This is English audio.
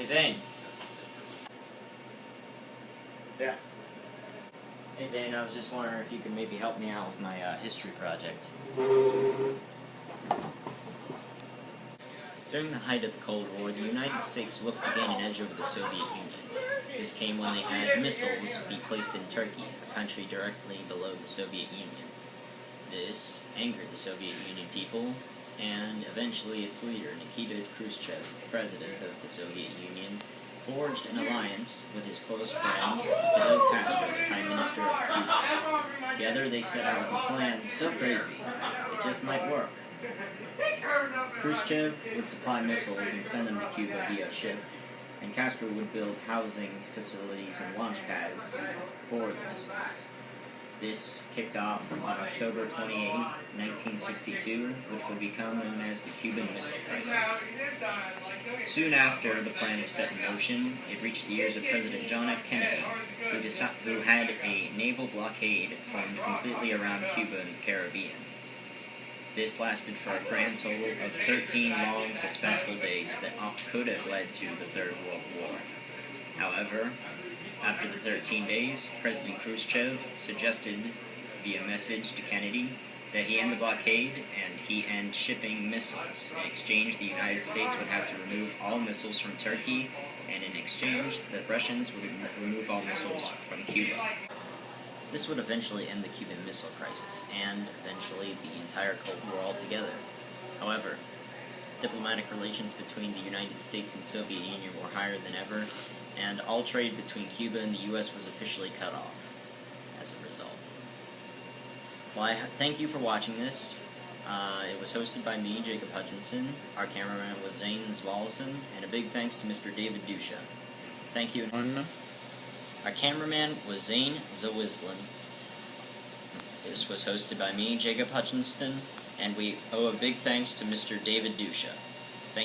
Hey Zane. Yeah. Hey Zane, I was just wondering if you could maybe help me out with my history project. During the height of the Cold War, the United States looked to gain an edge over the Soviet Union. This came when they had missiles be placed in Turkey, a country directly below the Soviet Union. This angered the Soviet Union people, and eventually its leader, Nikita Khrushchev, president of the Soviet Union, forged an alliance with his close friend, Fidel Castro, the Prime Minister of Cuba. Together they set out with a plan so crazy, it just might work. Khrushchev would supply missiles and send them to Cuba via ship, and Castro would build housing facilities and launch pads for the missiles. This kicked off on October 28, 1962, which would become known as the Cuban Missile Crisis. Soon after the plan was set in motion, it reached the ears of President John F. Kennedy, who had a naval blockade formed completely around Cuba and the Caribbean. This lasted for a grand total of 13 long, suspenseful days that could have led to the Third World War. However, after the 13 days, President Khrushchev suggested via message to Kennedy that he end the blockade and he end shipping missiles. In exchange, the United States would have to remove all missiles from Turkey, and in exchange, the Russians would remove all missiles from Cuba. This would eventually end the Cuban Missile Crisis, and eventually the entire Cold War altogether. However, diplomatic relations between the United States and Soviet Union were higher than ever, and all trade between Cuba and the U.S. was officially cut off as a result. Well, I thank you for watching this. It was hosted by me, Jacob Hutchinson. Our cameraman was Zane Zwallison, and a big thanks to Mr. David Dusha. Thank you. Our cameraman was Zane Zawislin. This was hosted by me, Jacob Hutchinson, and we owe a big thanks to Mr. David Dusha.